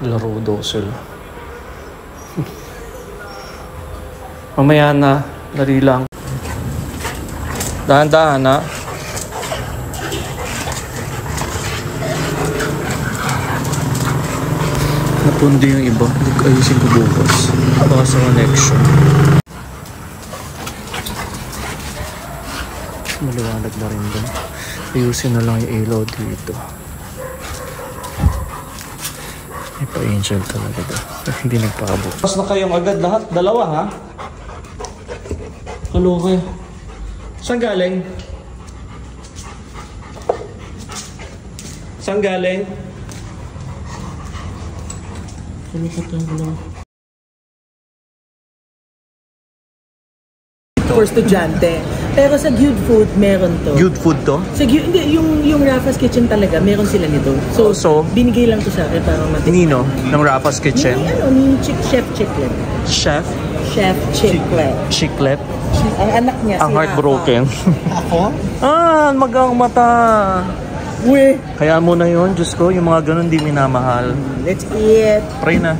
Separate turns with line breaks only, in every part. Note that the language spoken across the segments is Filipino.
Laro daw sila. Mamaya na. Dali lang. Dahan-dahan na. Napundi yung iba. Ayusin ko bukas. Baka sa connection. Maliwanag na rin doon. Ayusin na lang yung ilaw dito. May pa-angel talaga doon. Hindi nagpaabot. Tapos na kayong agad lahat. Dalawa ha? Halo kayo. Saan galing? Saan galing?
For estudyante. Pero sa Good Food, meron to.
Good food to?
Sa hindi, yung Rafa's Kitchen talaga, meron sila nito. So binigay lang to sa akin para matipid.
Nino? Ng Rafa's Kitchen?
Ni Chef Chiclet.
Chef?
Chef Chiclet.
Chiclet?
Ang anak niya,
ang
si
heartbroken.
Ako?
Magang mata.
Uy!
Kaya mo na yun, Diyos ko, yung mga ganun di minamahal.
Let's eat.
Pray na.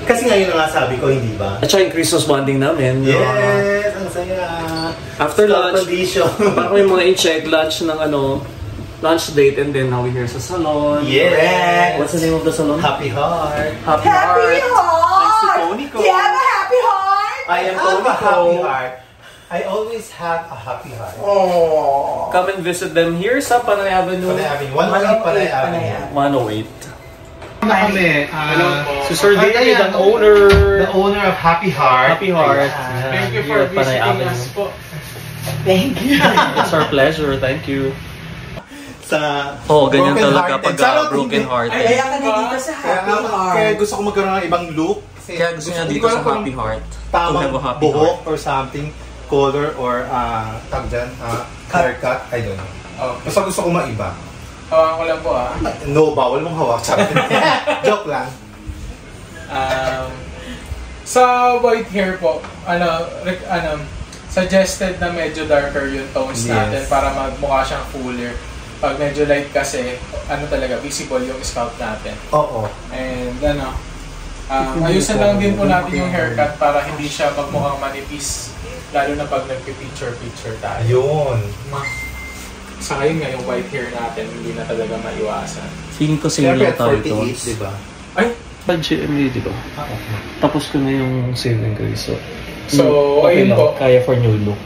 Kasi ngayon na nga sabi ko, hindi ba?
At saka yung Christmas bonding namin.
Yes! Ang saya!
After lunch,
condition.
parang may mga in-check lunch ng lunch date, and then now we're here sa salon.
Yes!
What's the name of the salon?
Happy Heart.
Happy Heart!
Thanks to Tonico.
Do you have a happy heart?
I am Tonico. Happy Heart. I always have a happy heart.
Oh.
Come and visit them here sa Panay Avenue.
Panay Avenue. 108 Panay Avenue.
108.
Kami,
si Sir David, ang owner.
The owner of Happy Heart.
Happy Heart.
Thank you for visiting us po.
Thank you.
It's our pleasure. Thank you.
Sa
ganyan
broken
talaga
heart.
pag broken heart.
Kaya ka na dito sa Happy Heart.
Kaya gusto ko magkaroon ng ibang look.
Kaya gusto niya dito sa Happy Heart.
Tamang buhok or something. Color or haircut. I don't know.
Okay.
Basta gusto ko maiba.
Hawakan ko lang po
No, bawal mong hawak. Joke lang.
Sa white hair po, suggested na medyo darker yung tones natin para magmukha siyang fuller. Pag medyo light kasi, talaga, visible yung scalp natin.
Oo.
And ayusan lang din po natin yung haircut para hindi siya magmukhang manipis. Lalo na pag nagpipicture-picture tayo.
Yun.
Sa ngayon nga yung white hair natin, hindi na talaga maiwasan.
Feeling ko similar tayo to.
Diba?
Ay!
GMA, diba? Tapos ko na yung saving grace.
So,
okay
ayun
lang.
po.
Kaya for new look.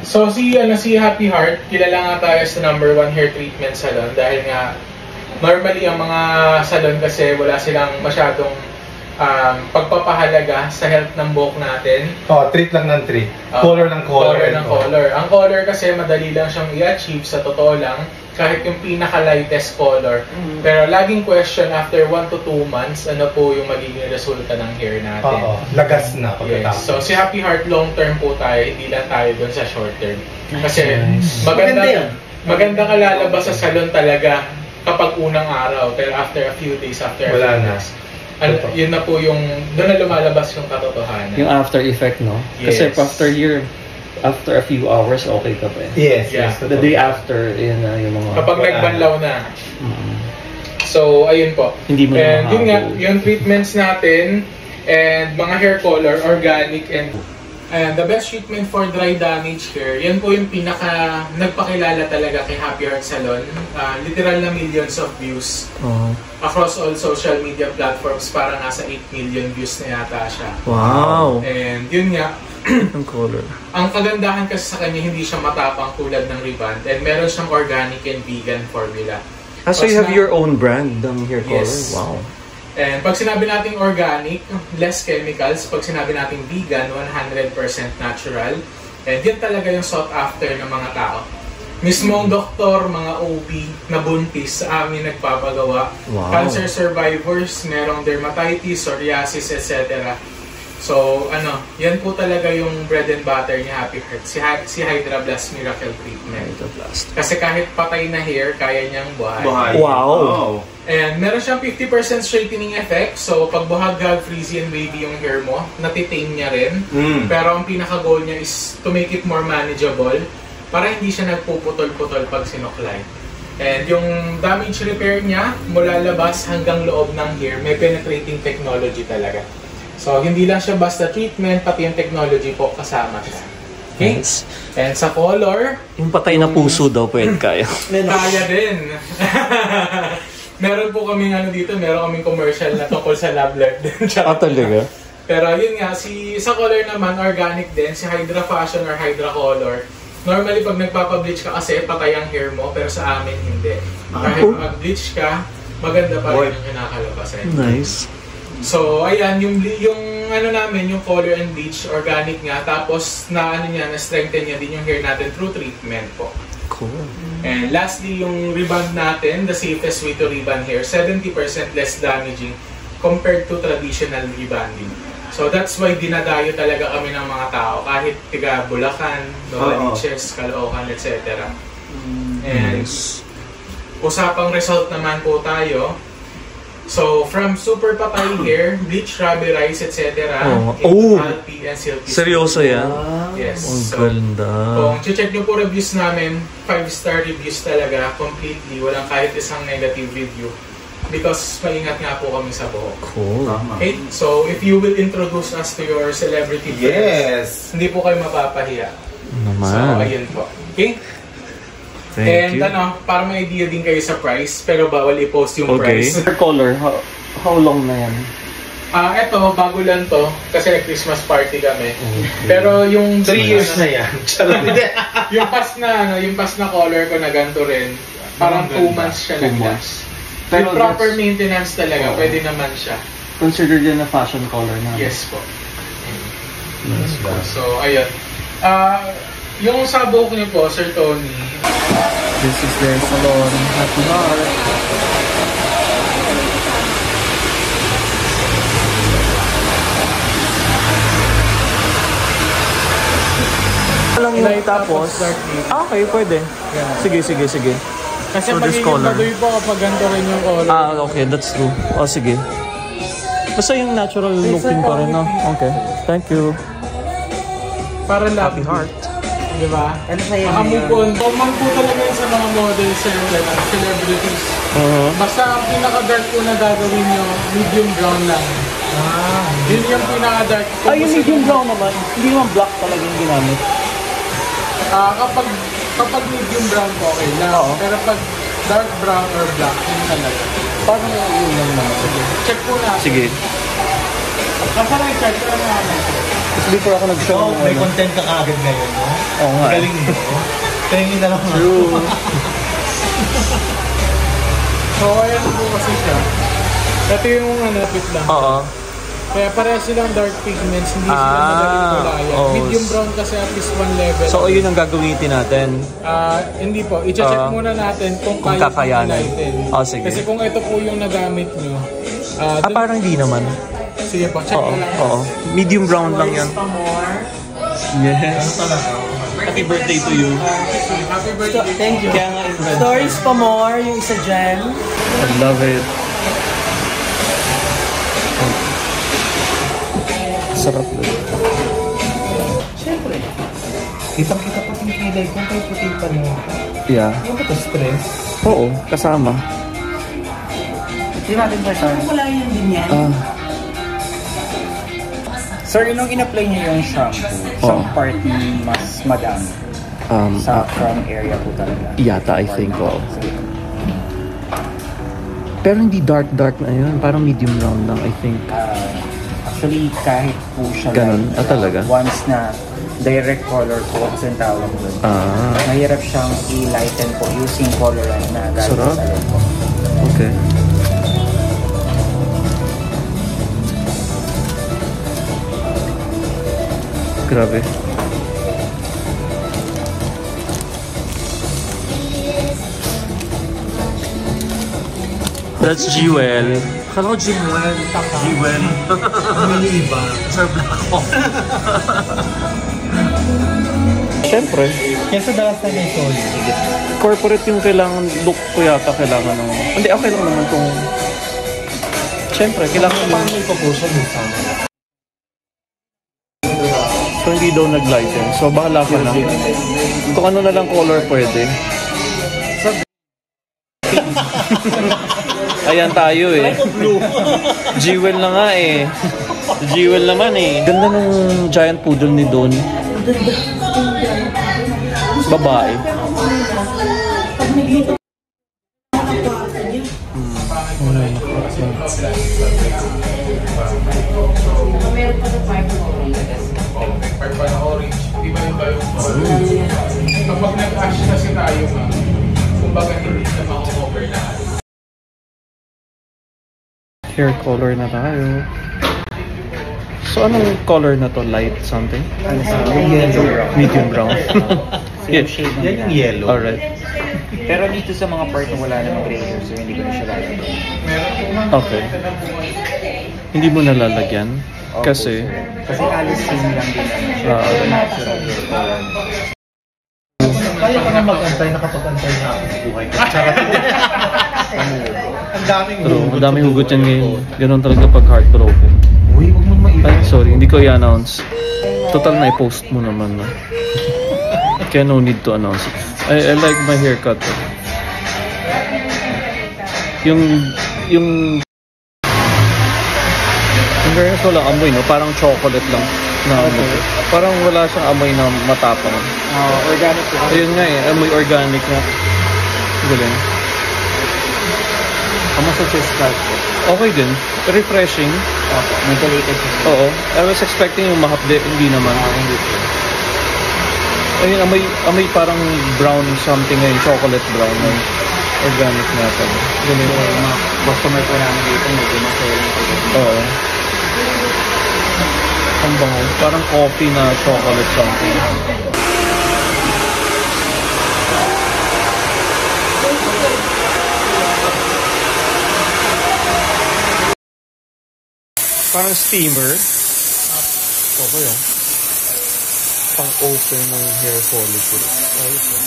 So, si Happy Heart, kilala nga tayo sa #1 hair treatment salon dahil nga normally ang mga salon kasi wala silang masyadong pagpapahalaga sa health ng buhok natin.
Treat lang ng treat. Color ng color.
Color ng color. Ang color kasi madali lang siyang i-achieve sa totoo lang kahit yung pinaka-lightest color. Pero laging question after 1 to 2 months, ano po yung magiging resulta ng hair natin.
Lagas na pagkatapos.
Yes. So si Happy Heart long term po tayo, hindi lang tayo dun sa short term. Kasi maganda ka lalabas sa salon talaga kapag unang araw, pero after a few days, after a few days, yun na po yung, doon na lumalabas yung katotohanan.
Yung after effect, no?
Yes.
Kasi after a few hours, okay ka pa eh.
Yes.
The day after, yun na yung mga...
Kapag nagbanlaw na. So, ayun po.
Hindi mo na
yun nga, yung treatments natin, and mga hair color, organic, and the best treatment for dry damage hair, yan po yung pinaka nagpakilala talaga kay Happy Heart Salon. Literal na millions of views across all social media platforms, para nasa 8 million views na yata siya.
Wow!
And yun nga,
ang color. Ang
kagandahan kasi sa kanya, hindi siya matapang tulad ng Revant, and meron siyang organic and vegan formula.
So you have your own brand ng hair color?
Yes.
Wow!
And pag sinabi nating organic, less chemicals. Pag sinabi nating vegan, 100% natural. And yan talaga yung sought after ng mga tao. Mismong doktor, mga OB na buntis sa amin nagpapagawa.
Wow.
Cancer survivors, merong dermatitis, psoriasis, etc. So, yan po talaga yung bread and butter ni Happy Heart. Si Hydra Blast Miracle Treatment. Kasi kahit patay na hair, kaya niyang buhay.
Wow!
And meron siyang 50% straightening effect. So, pag buhaghag, frizzy, and wavy yung hair mo, natitame niya rin. Pero ang pinaka-goal niya is to make it more manageable. para hindi siya nagpuputol-putol pag sinuklay. And yung damage repair niya, mula labas hanggang loob ng hair, may penetrating technology talaga. So, hindi lang siya basta treatment, pati yung technology po kasama siya. Okay?
Nice.
And sa color,
Yung patay na puso daw pwede kaya.
kaya din. Meron po kaming dito, meron kaming commercial na tungkol sa lab light din.
Talaga?
Pero yun nga, sa color naman, organic din, si Hydra Fashion or Hydra Color. Normally, pag nagpapableach ka kasi, patay ang hair mo, pero sa amin, hindi. Kahit mag-bleach ka, maganda pa rin yung kinakalabasan.
Nice.
So, ayan, yung namin, yung color and bleach, organic nga, tapos na-strengthen niya din yung hair natin through treatment po.
Cool.
And lastly, yung rebond natin, the safest way to rebond hair, 70% less damaging compared to traditional rebonding. So that's why dinadayo talaga kami ng mga tao, kahit tiga Bulacan, Novaliches, Caloocan, etc. And usapang result naman po tayo. So from super patay hair, bleach, rubberize, etc. Healthy and silky.
Seryoso yan?
Yes.
Ang
So,
ganda.
kung check nyo po reviews namin, 5-star reviews talaga, completely, walang kahit isang negative review. Because maingat nga po kami sa buhok.
Cool.
Okay? So, if you will introduce us to your celebrity friends, hindi po kayo mapapahiya.
Naman.
So, ayun po. Okay?
Thank you.
Para may idea din kayo sa price, pero bawal i-post yung price.
Color, how long na yan?
Eto, bago lang to, kasi Christmas party kami. Okay. Pero yung
3 years na yan.
yung pass na color ko na ganito rin, parang 2 months siya nag-last. Pero proper maintenance talaga, pwede naman siya.
Considered yan na fashion color na?
Yes po. So, ayun. Yung sa buhok niyo po, Sir Tony.
This is their salon. Happy Heart. Walang yun tapos. Okay, pwede. Sige.
Kasi
So, this
magiging
color.
baduy po kapag ganito rin yung color.
Okay, that's true. Sige. Basta yung natural looking pa rin, no? Okay. Thank you.
Para
Happy Heart.
Diba?
Ano sa'yo
Move on. Common po talaga yun sa mga models and celebrities. Basta ang pinaka-dark po na gagawin nyo, medium brown lang. Yun yung pinaka-dark.
Yung medium brown naman. Hindi naman black talaga yung ginamit.
Kapag medium brown po, okay lang. Pero pag dark brown or black, yun talaga.
Paano yun lang naman?
Check po natin.
Sige.
Nasa right side, pero naman.
Kasi before ako nag-show.
May content ka agad ngayon, no?
Oo nga.
Galing mo. Tingin na lang.
True.
So, ayan po kasi siya. Ito yung napit lang.
Oo.
Kaya pareha silang dark pigments, hindi sila madaling kulayan. Medium brown kasi at least 1 level.
So, yun ang gagawin natin.
Hindi po. I-check muna natin kung kaya
kakayanan. Sige.
Kasi kung ito po yung nagamit nyo.
Parang hindi naman.
Sige po, check mo lang.
Medium brown lang yan. Yes.
Happy birthday to you.
Happy birthday.
Thank you. Stories pa more, yung isa dyan.
I love it. Sarap din.
Siyempre. Kitang-kita pa yung kilay kung kayo puti pa mo.
Yeah.
Ano ba ito? Stress?
Oo, kasama.
Di natin ba siya? Wala yan din yan.
Sir, nung in-apply niyo yung shampoo, sa party mas madami. Sa crown area po talaga.
Yata, I think, Pero hindi dark na yun. Parang medium brown lang, I think.
Actually, kahit po siya
Ganun?
light,
Talaga?
once na direct color po kasi ang tawag doon. Mahirap siyang i-lighten po using colorant na galing
Sarap.
sa salon po.
Okay. Grabe. That's Jewel. Akala ko Jewel. Jewel.
May iba.
Sir Black Hawk. Siyempre.
Kesa dalas na may solid.
Corporate yung kailangan, look ko yata kailangan ng... Hindi, okay lang naman kung... Siyempre, kailangan
Paano may proposal mo sa
So hindi daw nag-lighten. So, bahala ka na. Kung ano na lang color pwede. Ayan tayo eh. Jewel na nga eh. Jewel naman eh. Ganda ng giant poodle ni Don. Babae.
Purple na orange. Di ba yung kapag nag-ash kasi tayo nga, kumbaga hindi na maka-cover lahat.
Hair color na tayo. So, anong color na to? Light something? Medium brown.
Same shade ng
Yan yung yellow.
Alright.
Pero dito sa mga part na wala namang gray hair, so hindi ko na siya lalagyan.
Okay. Hindi mo nalalagyan? Kasi?
Kasi halos same lang din naman siya. Natural hair color.
Kaya ko na mag-antay, nakapag-antay na ako sa buhay ko. Charot. Ang daming
True, ang daming hugot yan ngayon. Ganon talaga pag heartbroken.
Uy, huwag mo maiba.
Ay, sorry, hindi ko i-announce. Total na i-post mo naman na. Kaya no need to announce it. I like my haircut. Yung fairness, wala amoy, no? Parang chocolate lang na amoy. Parang wala siyang amoy na matapang.
Organic po.
Ayun nga eh, amoy organic na. Galing.
Ang masuggest scalp po.
Okay din. Refreshing.
Methylated po.
Oo. I was expecting yung mahapde. Hindi naman.
Hindi po.
Ayun, amoy parang brown something ngayon. Chocolate brown na organic na ito. Galing.
So, yung mga customer po namin dito, medyo masaya lang po.
Oo. Ang bango. Parang coffee na chocolate something. Parang steamer. Okay oh. Pang-open ng hair follicle. Ayos oh.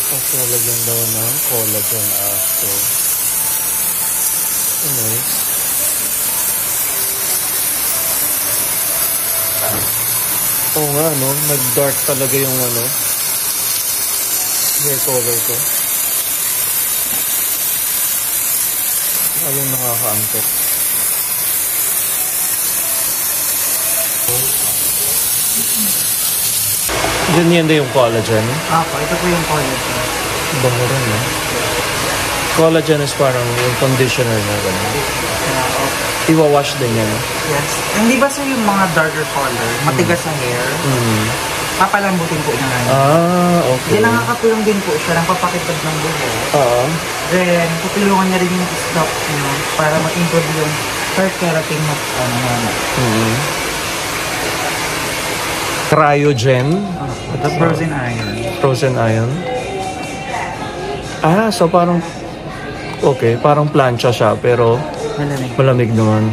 Tapos nalagyan daw ng collagen after. Oh, nice. Oo nga no, nag-dark talaga yung ano, hair color ko. Along nakakaantok. Ganyan na yung collagen.
Ito po yung collagen.
Bango rin eh. Collagen is parang yung conditioner na gano'n. Iwawash din yan.
Yes. Hindi ba sa yung mga darker color, matigas sa hair, papalambutin po niya nga.
Okay.
Then nakakatulong din po siya ng papakitad ng buhok. Then tutulungan niya rin yung scalp niyo para ma-improve yung hair keratin mo.
Cryogen.
The frozen iron.
Frozen iron. So parang okay, parang plancha siya pero malamig naman.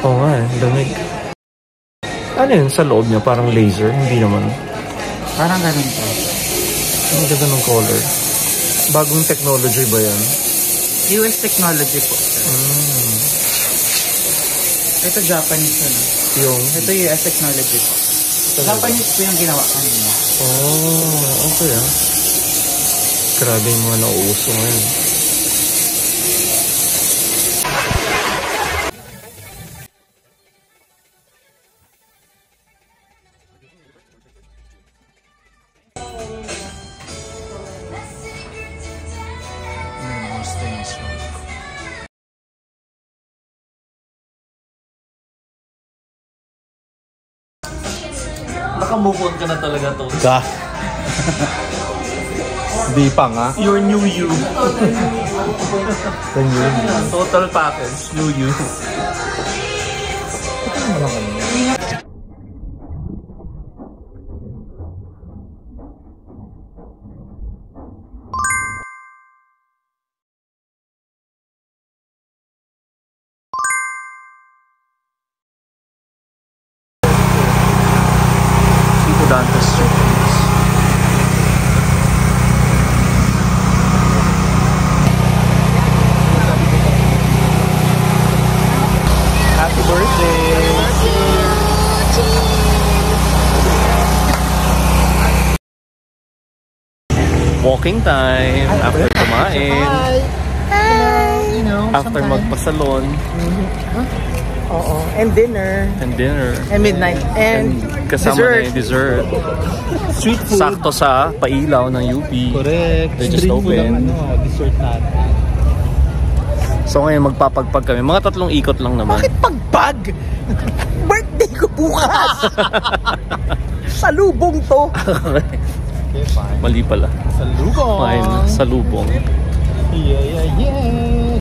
Oo nga eh, lamig. Ano yun sa loob niya? Parang laser? Hindi naman.
Parang ganun po.
Ang ganda ng color. Bagong technology ba yan?
US technology po. Ito Japanese na. Ito US technology po. Japanese po yung ginawa kanina.
Okay ah. Grabe yung mga nauuso ngayon. Naka-move on ka na talaga to.
Di pa nga.
Your new you. Total package. New you. Dantas Street.
Happy
walking time after kumain.
You know,
After magpasalon.
Oo. And dinner.
And dinner.
And midnight. And
kasama
dessert.
na yung dessert.
Street food.
Sakto sa pailaw ng UP.
Correct.
They just open.
Dessert natin.
So ngayon magpapagpag kami. Mga 3 ikot lang naman.
Bakit pagpag? Birthday ko bukas! Salubong to!
Okay, fine.
Mali pala.
Salubong.
Fine. Salubong.
Yeah.